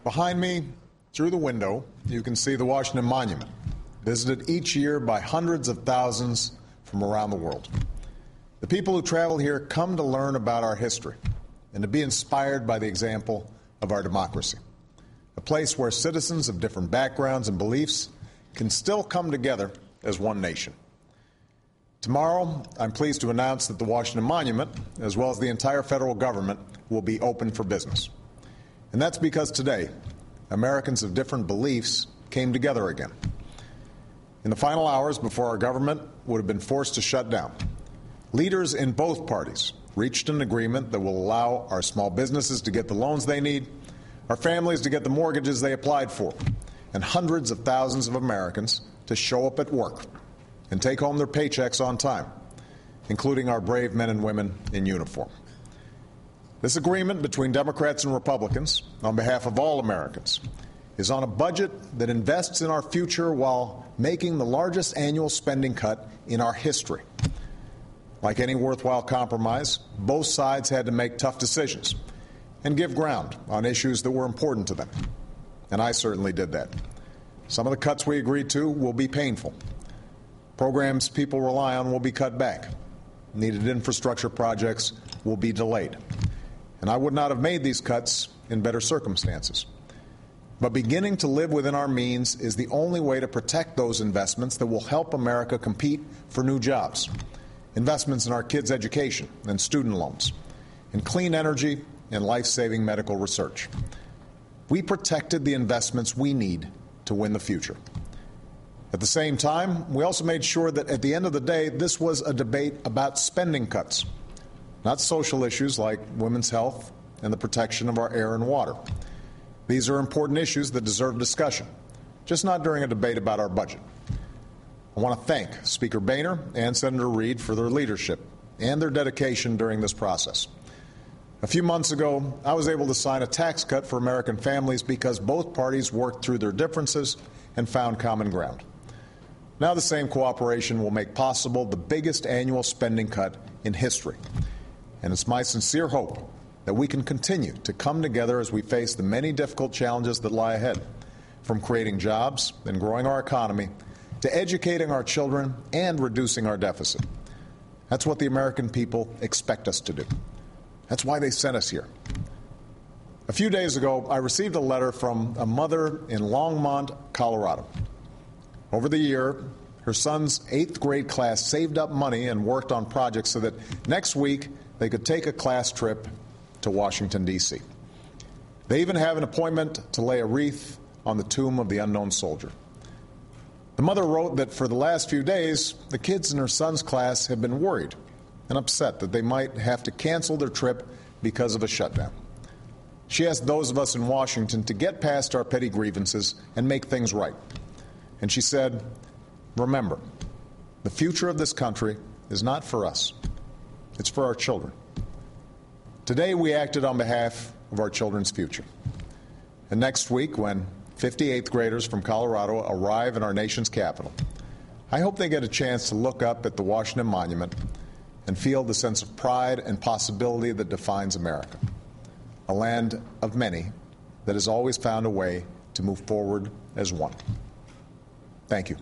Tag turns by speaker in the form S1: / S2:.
S1: Behind me, through the window, you can see the Washington Monument, visited each year by hundreds of thousands from around the world. The people who travel here come to learn about our history and to be inspired by the example of our democracy, a place where citizens of different backgrounds and beliefs can still come together as one nation. Tomorrow, I'm pleased to announce that the Washington Monument, as well as the entire federal government, will be open for business. And that's because today, Americans of different beliefs came together again. In the final hours before our government would have been forced to shut down, leaders in both parties reached an agreement that will allow our small businesses to get the loans they need, our families to get the mortgages they applied for, and hundreds of thousands of Americans to show up at work and take home their paychecks on time, including our brave men and women in uniform. This agreement between Democrats and Republicans, on behalf of all Americans, is on a budget that invests in our future while making the largest annual spending cut in our history. Like any worthwhile compromise, both sides had to make tough decisions and give ground on issues that were important to them. And I certainly did that. Some of the cuts we agreed to will be painful. Programs people rely on will be cut back. Needed infrastructure projects will be delayed. And I would not have made these cuts in better circumstances. But beginning to live within our means is the only way to protect those investments that will help America compete for new jobs, investments in our kids' education and student loans, in clean energy and life-saving medical research. We protected the investments we need to win the future. At the same time, we also made sure that at the end of the day, this was a debate about spending cuts, not social issues like women's health and the protection of our air and water. These are important issues that deserve discussion, just not during a debate about our budget. I want to thank Speaker Boehner and Senator Reid for their leadership and their dedication during this process. A few months ago, I was able to sign a tax cut for American families because both parties worked through their differences and found common ground. Now the same cooperation will make possible the biggest annual spending cut in history. And it's my sincere hope that we can continue to come together as we face the many difficult challenges that lie ahead, from creating jobs and growing our economy to educating our children and reducing our deficit. That's what the American people expect us to do. That's why they sent us here. A few days ago, I received a letter from a mother in Longmont, Colorado. Over the year, her son's 8th grade class saved up money and worked on projects so that next week they could take a class trip to Washington, D.C. They even have an appointment to lay a wreath on the tomb of the unknown soldier. The mother wrote that for the last few days, the kids in her son's class have been worried and upset that they might have to cancel their trip because of a shutdown. She asked those of us in Washington to get past our petty grievances and make things right. And she said, remember, the future of this country is not for us. It's for our children. Today we acted on behalf of our children's future. And next week, when 58th graders from Colorado arrive in our nation's capital, I hope they get a chance to look up at the Washington Monument and feel the sense of pride and possibility that defines America, a land of many that has always found a way to move forward as one. Thank you.